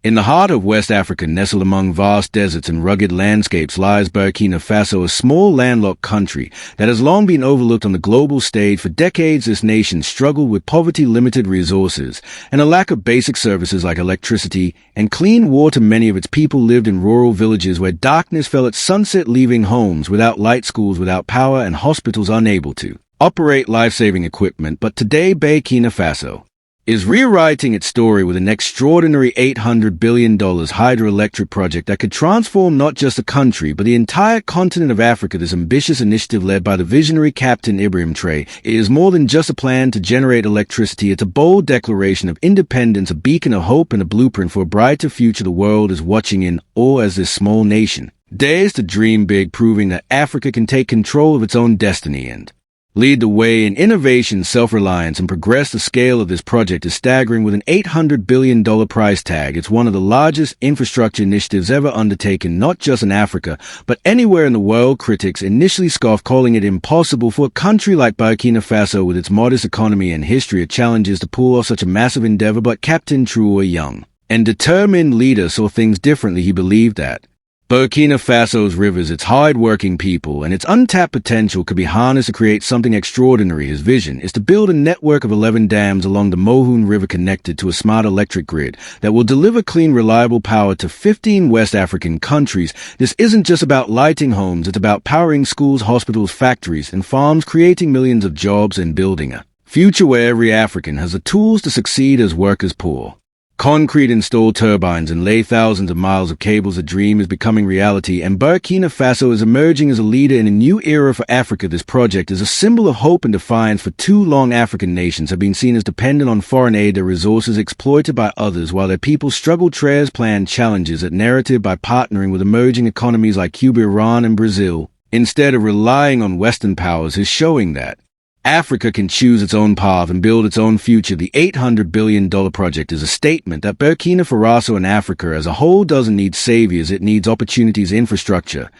In the heart of West Africa, nestled among vast deserts and rugged landscapes, lies Burkina Faso, a small landlocked country that has long been overlooked on the global stage. For decades, this nation struggled with poverty, limited resources, and a lack of basic services like electricity and clean water. Many of its people lived in rural villages where darkness fell at sunset, leaving homes without light, schools without power, and hospitals unable to operate life-saving equipment. But today, Burkina Faso is rewriting its story with an extraordinary $800 billion hydroelectric project that could transform not just the country, but the entire continent of Africa. This ambitious initiative, led by the visionary Captain Ibrahim Traoré, is more than just a plan to generate electricity. It's a bold declaration of independence, a beacon of hope, and a blueprint for a brighter future. The world is watching in awe as this small nation dares to dream big, proving that Africa can take control of its own destiny and lead the way in innovation, self-reliance, and progress. The scale of this project is staggering, with an $800 billion price tag. It's one of the largest infrastructure initiatives ever undertaken, not just in Africa, but anywhere in the world. Critics initially scoffed, calling it impossible for a country like Burkina Faso, with its modest economy and history of challenges, to pull off such a massive endeavor. But Captain Traoré, a young and determined leader, saw things differently. He believed that Burkina Faso's rivers, its hard-working people, and its untapped potential could be harnessed to create something extraordinary. His vision is to build a network of 11 dams along the Mohun River, connected to a smart electric grid that will deliver clean, reliable power to 15 West African countries. This isn't just about lighting homes, it's about powering schools, hospitals, factories, and farms, creating millions of jobs and building a future where every African has the tools to succeed as workers pour concrete, install turbines, and lay thousands of miles of cables. The dream is becoming reality, and Burkina Faso is emerging as a leader in a new era for Africa. This project is a symbol of hope and defiance. For too long, African nations have been seen as dependent on foreign aid, their resources exploited by others, while their people struggle. Traoré's plan challenges that narrative by partnering with emerging economies like Cuba, Iran, and Brazil, instead of relying on Western powers, is showing that Africa can choose its own path and build its own future. The $800 billion project is a statement that Burkina Faso and Africa as a whole doesn't need saviors, it needs opportunities, infrastructure,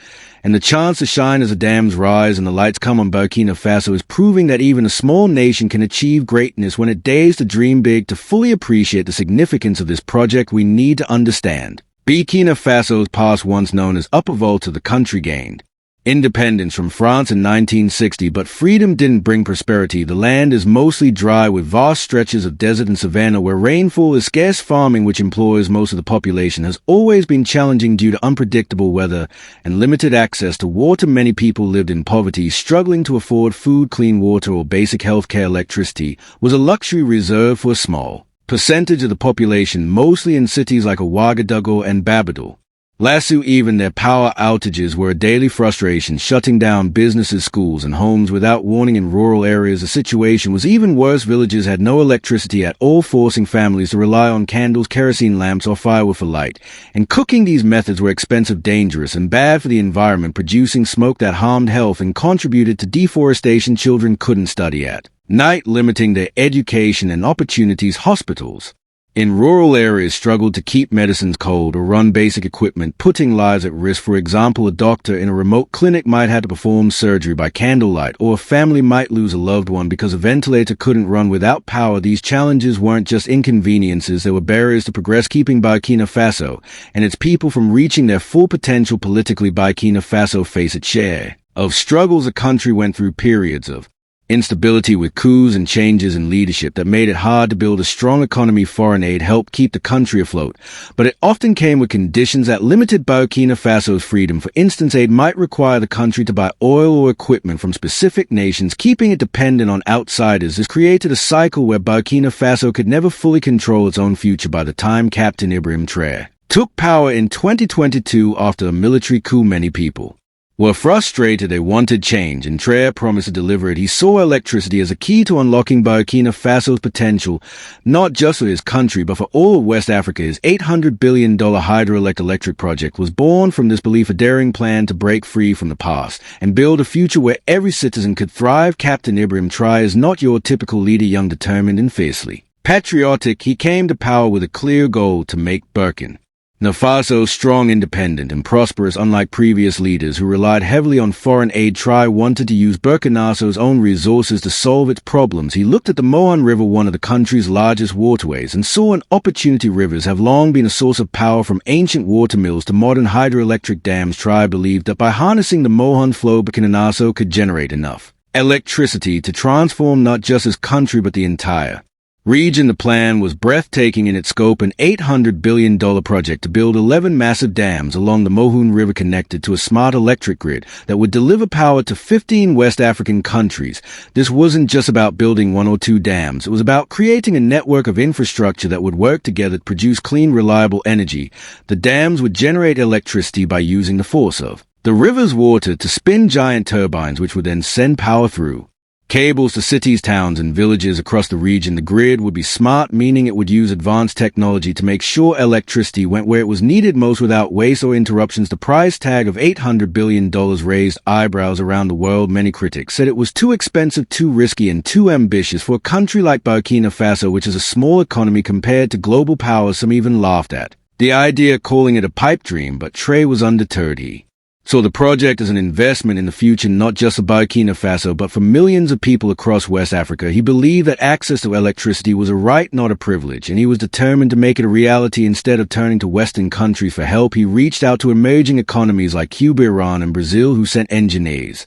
and the chance to shine. As the dams rise and the lights come on, Burkina Faso is proving that even a small nation can achieve greatness when it dares to dream big. To fully appreciate the significance of this project, we need to understand Burkina Faso's past. Once known as Upper Volta, the country gained independence from France in 1960, but freedom didn't bring prosperity. The land is mostly dry, with vast stretches of desert and savanna where rainfall is scarce. Farming, which employs most of the population, has always been challenging due to unpredictable weather and limited access to water. Many people lived in poverty, struggling to afford food, clean water, or basic health care. Electricity was a luxury reserved for a small percentage of the population, mostly in cities like Ouagadougou and Babidal. Lasso, even their power outages were a daily frustration, shutting down businesses, schools, and homes without warning. In rural areas, the situation was even worse. Villages had no electricity at all, forcing families to rely on candles, kerosene lamps, or firewood for light and cooking. These methods were expensive, dangerous, and bad for the environment, producing smoke that harmed health and contributed to deforestation. Children couldn't study at night, limiting their education and opportunities. Hospitals in rural areas struggled to keep medicines cold or run basic equipment, putting lives at risk. For example, a doctor in a remote clinic might have to perform surgery by candlelight, or a family might lose a loved one because a ventilator couldn't run without power. These challenges weren't just inconveniences, they were barriers to progress, keeping Burkina Faso and its people from reaching their full potential. Politically, Burkina Faso faced its share of struggles. The country went through periods of instability, with coups and changes in leadership that made it hard to build a strong economy. Foreign aid helped keep the country afloat, but it often came with conditions that limited Burkina Faso's freedom. For instance, aid might require the country to buy oil or equipment from specific nations, keeping it dependent on outsiders. This created a cycle where Burkina Faso could never fully control its own future. By the time Captain Ibrahim Traoré took power in 2022 after a military coup, many people were frustrated. They wanted change, and Traoré promised to deliver it. He saw electricity as a key to unlocking Burkina Faso's potential, not just for his country, but for all of West Africa. His $800 billion hydroelectric project was born from this belief, a daring plan to break free from the past and build a future where every citizen could thrive. Captain Ibrahim Traoré is not your typical leader, young, determined, and fiercely patriotic. He came to power with a clear goal: to make Burkina Faso, strong, independent, and prosperous unlike previous leaders who relied heavily on foreign aid, wanted to use Burkina Faso's own resources to solve its problems. He looked at the Mohun River, one of the country's largest waterways, and saw an opportunity. Rivers have long been a source of power, from ancient water mills to modern hydroelectric dams. Traoré believed that by harnessing the Mohun flow, Burkina Faso could generate enough electricity to transform not just his country but the entire region. The plan was breathtaking in its scope, an $800 billion project to build 11 massive dams along the Mohun River connected to a smart electric grid that would deliver power to 15 West African countries. This wasn't just about building one or two dams. It was about creating a network of infrastructure that would work together to produce clean, reliable energy. The dams would generate electricity by using the force of the river's water to spin giant turbines, which would then send power through cables to cities, towns, and villages across the region. The grid would be smart, meaning it would use advanced technology to make sure electricity went where it was needed most without waste or interruptions. The price tag of $800 billion raised eyebrows around the world. Many critics said it was too expensive, too risky, and too ambitious for a country like Burkina Faso, which is a small economy compared to global powers. Some even laughed at the idea, calling it a pipe dream, but Traoré was undeterred. He saw the project as an investment in the future, not just for Burkina Faso, but for millions of people across West Africa. He believed that access to electricity was a right, not a privilege, and he was determined to make it a reality. Instead of turning to Western countries for help, he reached out to emerging economies like Cuba, Iran, and Brazil, who sent engineers,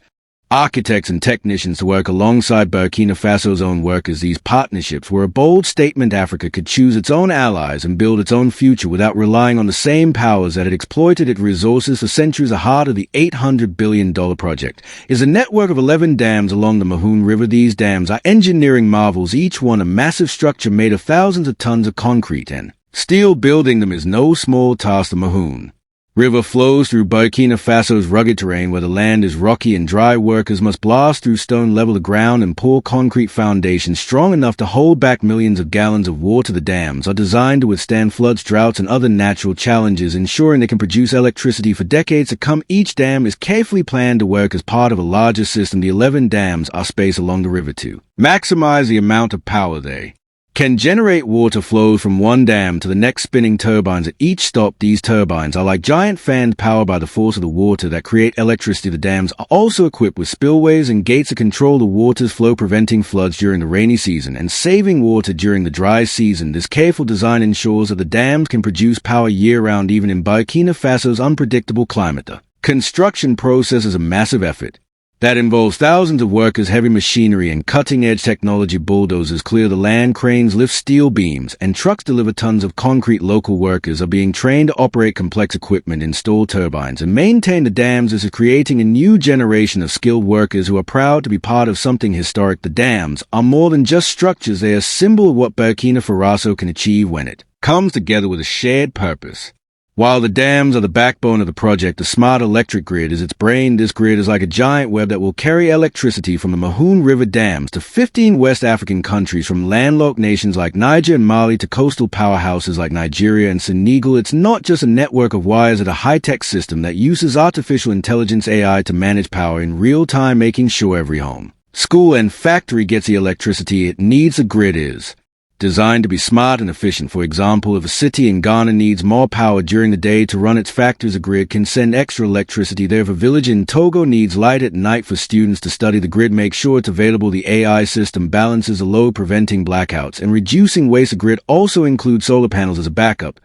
architects, and technicians to work alongside Burkina Faso's own workers. These partnerships were a bold statement. Africa could choose its own allies and build its own future without relying on the same powers that had exploited its resources for centuries. The heart of the $800 billion project is a network of 11 dams along the Mohun River. These dams are engineering marvels, each one a massive structure made of thousands of tons of concrete and steel. Building them is no small task. The Mohun River flows through Burkina Faso's rugged terrain where the land is rocky and dry. Workers must blast through stone, level the ground, and pour concrete foundations strong enough to hold back millions of gallons of water. The dams are designed to withstand floods, droughts, and other natural challenges, ensuring they can produce electricity for decades to come. Each dam is carefully planned to work as part of a larger system. The 11 dams are spaced along the river to maximize the amount of power they can generate. Water flows from one dam to the next, spinning turbines at each stop. These turbines are like giant fans powered by the force of the water that create electricity. The dams are also equipped with spillways and gates to control the water's flow, preventing floods during the rainy season and saving water during the dry season. This careful design ensures that the dams can produce power year-round, even in Burkina Faso's unpredictable climate. The construction process is a massive effort that involves thousands of workers, heavy machinery, and cutting-edge technology. Bulldozers clear the land, cranes lift steel beams, and trucks deliver tons of concrete. Local workers are being trained to operate complex equipment, install turbines, and maintain the dams. This is creating a new generation of skilled workers who are proud to be part of something historic. The dams are more than just structures. They are a symbol of what Burkina Faso can achieve when it comes together with a shared purpose. While the dams are the backbone of the project, the smart electric grid is its brain. This grid is like a giant web that will carry electricity from the Mohun River dams to 15 West African countries, from landlocked nations like Niger and Mali to coastal powerhouses like Nigeria and Senegal. It's not just a network of wires, it's a high-tech system that uses artificial intelligence (AI) to manage power in real time, making sure every home, school, and factory gets the electricity it needs. The grid is designed to be smart and efficient. For example, if a city in Ghana needs more power during the day to run its factories, a grid can send extra electricity there. If a village in Togo needs light at night for students to study, the grid makes sure it's available. The AI system balances the load, preventing blackouts and reducing waste. The grid also includes solar panels as a backup,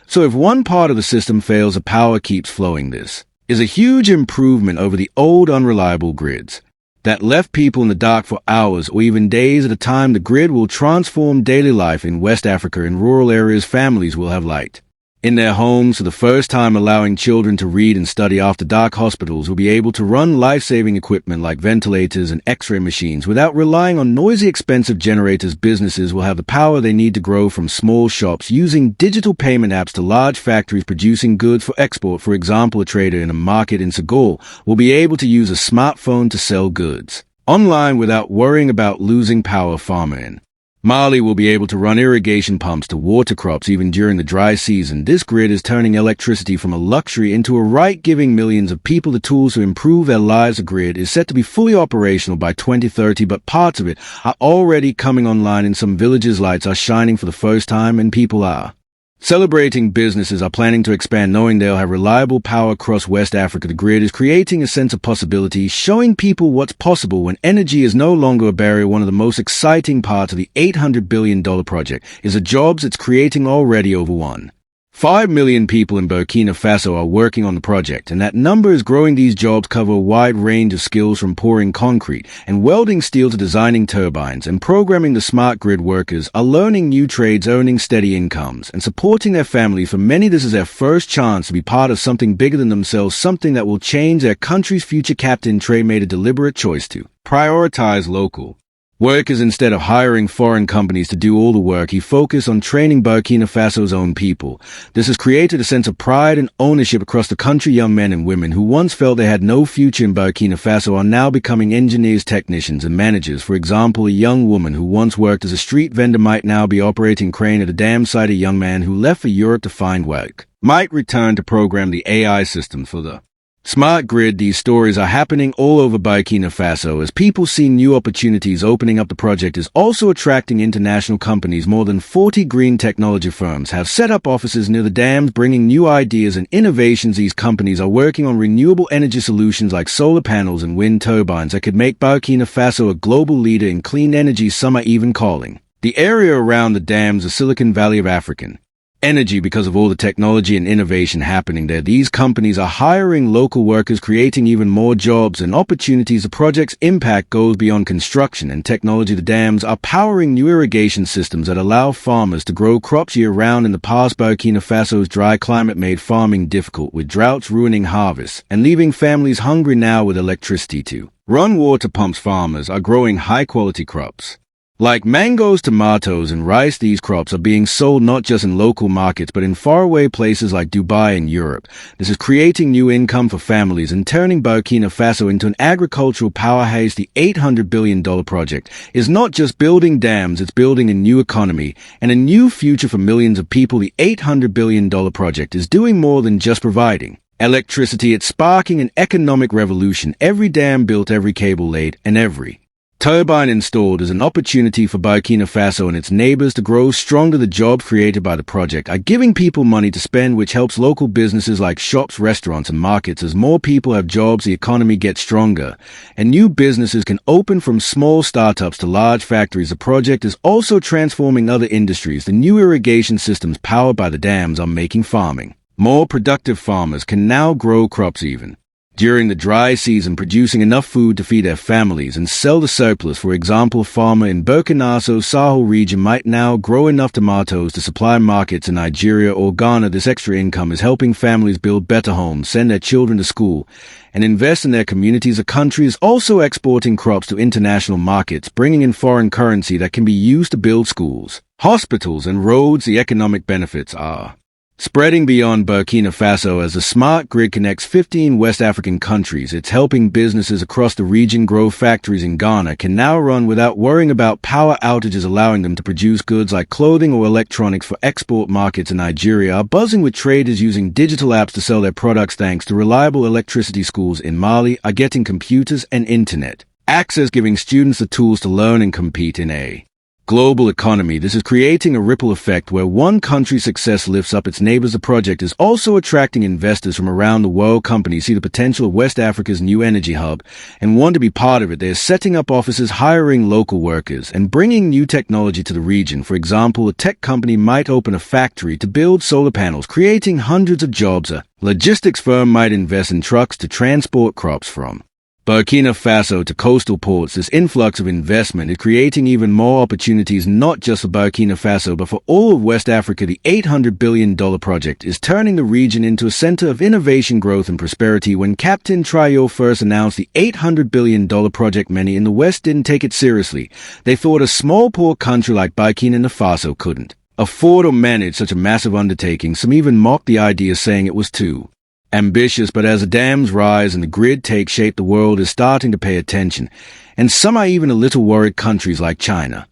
so if one part of the system fails, the power keeps flowing. This is a huge improvement over the old unreliable grids that left people in the dark for hours or even days at a time. The grid will transform daily life in West Africa. In rural areas, families will have light in their homes for the first time, allowing children to read and study after dark. Hospitals will be able to run life-saving equipment like ventilators and x-ray machines without relying on noisy, expensive generators. Businesses will have the power they need to grow, from small shops using digital payment apps to large factories producing goods for export. For example, a trader in a market in Senegal will be able to use a smartphone to sell goods online without worrying about losing power. Farmer in Mali will be able to run irrigation pumps to water crops even during the dry season. This grid is turning electricity from a luxury into a right, giving millions of people the tools to improve their lives. The grid is set to be fully operational by 2030, but parts of it are already coming online. In some villages, lights are shining for the first time and people are Celebrating businesses are planning to expand knowing they'll have reliable power across West Africa. The grid is creating a sense of possibility, showing people what's possible when energy is no longer a barrier. One of the most exciting parts of the $800 billion project is the jobs it's creating already. Over 1.5 million people in Burkina Faso are working on the project, and that number is growing. These jobs cover a wide range of skills from pouring concrete and welding steel to designing turbines and programming. The smart grid workers are learning new trades, earning steady incomes, and supporting their families. For many, this is their first chance to be part of something bigger than themselves, something that will change their country's future. Captain Traoré made a deliberate choice to prioritize local workers instead of hiring foreign companies to do all the work. He focused on training Burkina Faso's own people. This has created a sense of pride and ownership across the country. Young men and women who once felt they had no future in Burkina Faso are now becoming engineers, technicians, and managers. For example, a young woman who once worked as a street vendor might now be operating a crane at a dam site. A young man who left for Europe to find work might return to program the AI system for the smart grid. These stories are happening all over Burkina Faso as people see new opportunities opening up. The project is also attracting international companies. More than 40 green technology firms have set up offices near the dams, bringing new ideas and innovations. These companies are working on renewable energy solutions like solar panels and wind turbines that could make Burkina Faso a global leader in clean energy. Some are even calling the area around the dams the Silicon Valley of African energy because of all the technology and innovation happening there. These companies are hiring local workers, creating even more jobs and opportunities. The project's impact goes beyond construction and technology. The dams are powering new irrigation systems that allow farmers to grow crops year-round. In the past, Burkina Faso's dry climate made farming difficult, with droughts ruining harvests and leaving families hungry. Now, with electricity to run water pumps, farmers are growing high-quality crops like mangoes, tomatoes, and rice. These crops are being sold not just in local markets but in faraway places like Dubai and Europe. This is creating new income for families and turning Burkina Faso into an agricultural powerhouse. The $800 billion project is not just building dams, it's building a new economy and a new future for millions of people. The $800 billion project is doing more than just providing electricity. It's sparking an economic revolution. Every dam built, every cable laid, and every turbine installed is an opportunity for Burkina Faso and its neighbors to grow stronger. The jobs created by the project are giving people money to spend, which helps local businesses like shops, restaurants, and markets. As more people have jobs, the economy gets stronger, and new businesses can open, from small startups to large factories. The project is also transforming other industries. The new irrigation systems powered by the dams are making farming more productive. Farmers can now grow crops even during the dry season, producing enough food to feed their families and sell the surplus. For example, a farmer in Burkina Faso Sahel region might now grow enough tomatoes to supply markets in Nigeria or Ghana. This extra income is helping families build better homes, send their children to school, and invest in their communities. The country is also exporting crops to international markets, bringing in foreign currency that can be used to build schools, hospitals, and roads. The economic benefits are spreading beyond Burkina Faso as the smart grid connects 15 West African countries. It's helping businesses across the region grow. Factories in Ghana can now run without worrying about power outages, allowing them to produce goods like clothing or electronics for export markets. In Nigeria are buzzing with traders using digital apps to sell their products thanks to reliable electricity. Schools in Mali are getting computers and internet access, giving students the tools to learn and compete in a global economy. This is creating a ripple effect where one country's success lifts up its neighbors. The project is also attracting investors from around the world. Companies see the potential of West Africa's new energy hub and want to be part of it. They are setting up offices, hiring local workers, and bringing new technology to the region. For example, a tech company might open a factory to build solar panels, creating hundreds of jobs. A logistics firm might invest in trucks to transport crops from Burkina Faso to coastal ports. This influx of investment is creating even more opportunities, not just for Burkina Faso, but for all of West Africa. The $800 billion project is turning the region into a center of innovation, growth, and prosperity. When Captain Traoré first announced the $800 billion project, many in the West didn't take it seriously. They thought a small, poor country like Burkina Faso couldn't afford or manage such a massive undertaking. Some even mocked the idea, saying it was too ambitious. But as the dams rise and the grid takes shape, the world is starting to pay attention, and some are even a little worried. Countries like China,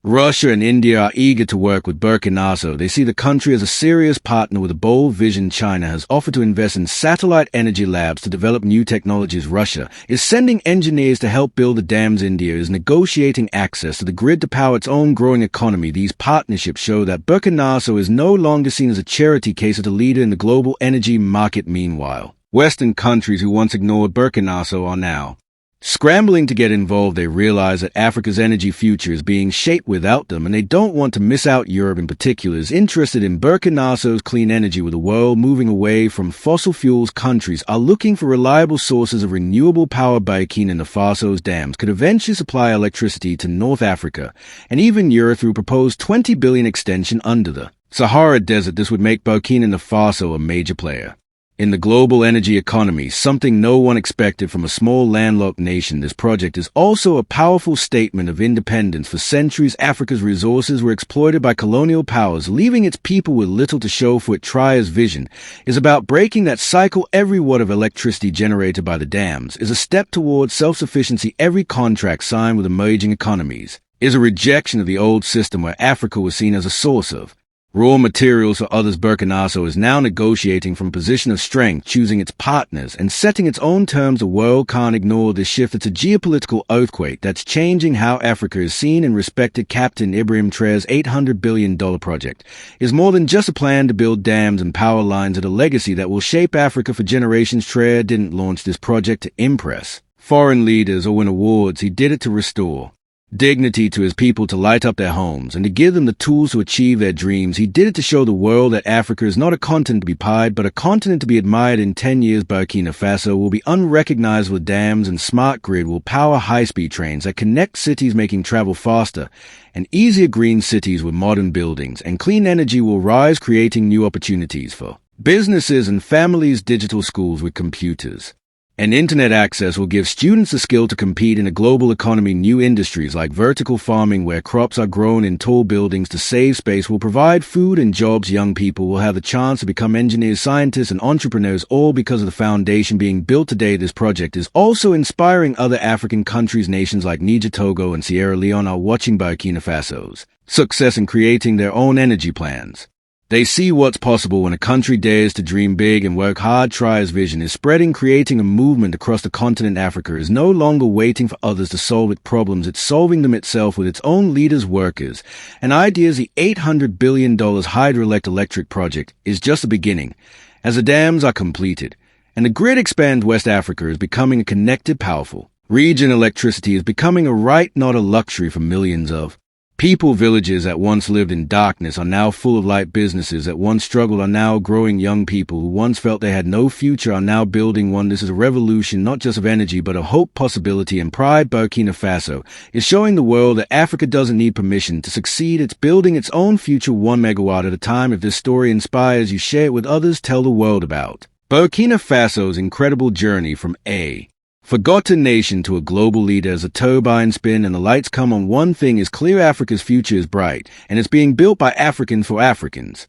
Russia and India are eager to work with Burkina Faso. They see the country as a serious partner with a bold vision. China has offered to invest in satellite energy labs to develop new technologies. Russia is sending engineers to help build the dams. India is negotiating access to the grid to power its own growing economy. These partnerships show that Burkina Faso is no longer seen as a charity case but a leader in the global energy market. Meanwhile, Western countries who once ignored Burkina Faso are now scrambling to get involved. They realize that Africa's energy future is being shaped without them, and they don't want to miss out. Europe in particular is interested in Burkina Faso's clean energy. With the world moving away from fossil fuels, countries are looking for reliable sources of renewable power. Burkina Faso's dams could eventually supply electricity to North Africa and even Europe through proposed 20 billion extension under the Sahara Desert. This would make Burkina Faso a major player in the global energy economy, something no one expected from a small landlocked nation. This project is also a powerful statement of independence. For centuries, Africa's resources were exploited by colonial powers, leaving its people with little to show for it. Traoré's vision is about breaking that cycle. Every watt of electricity generated by the dams is a step towards self-sufficiency. Every contract signed with emerging economies is a rejection of the old system where Africa was seen as a source of raw materials for others. Burkina Faso is now negotiating from a position of strength, choosing its partners and setting its own terms. The world can't ignore this shift. It's a geopolitical earthquake that's changing how Africa is seen and respected. Captain Ibrahim Traoré's $800 billion project is more than just a plan to build dams and power lines. It's a legacy that will shape Africa for generations. Traoré didn't launch this project to impress foreign leaders or win awards. He did it to restore dignity to his people, to light up their homes, and to give them the tools to achieve their dreams. He did it to show the world that Africa is not a continent to be pied, but a continent to be admired. In 10 years, Burkina Faso will be unrecognizable. Dams and smart grid will power high-speed trains that connect cities, making travel faster and easier. Green cities with modern buildings, and clean energy will rise, creating new opportunities for businesses and families. Digital schools with computers and internet access will give students the skill to compete in a global economy. New industries like vertical farming, where crops are grown in tall buildings to save space, will provide food and jobs. Young people will have the chance to become engineers, scientists, and entrepreneurs, all because of the foundation being built today. This project is also inspiring other African countries. Nations like Niger, Togo, and Sierra Leone are watching Burkina Faso's success in creating their own energy plans. They see what's possible when a country dares to dream big and work hard. Traoré's vision is spreading, creating a movement across the continent. Africa is no longer waiting for others to solve its problems. It's solving them itself with its own leaders, workers, and ideas. The $800 billion hydroelectric project is just the beginning. As the dams are completed and the grid expands, West Africa is becoming a connected, powerful region. Electricity is becoming a right, not a luxury, for millions of people. Villages that once lived in darkness are now full of light. Businesses that once struggled are now growing. Young people who once felt they had no future are now building one. This is a revolution, not just of energy, but of hope, possibility, and pride. Burkina Faso is showing the world that Africa doesn't need permission to succeed. It's building its own future, 1 megawatt at a time. If this story inspires you, share it with others. Tell the world about Burkina Faso's incredible journey from a forgotten nation to a global leader. As a turbine spin and the lights come on, one thing is clear: Africa's future is bright, and it's being built by Africans for Africans.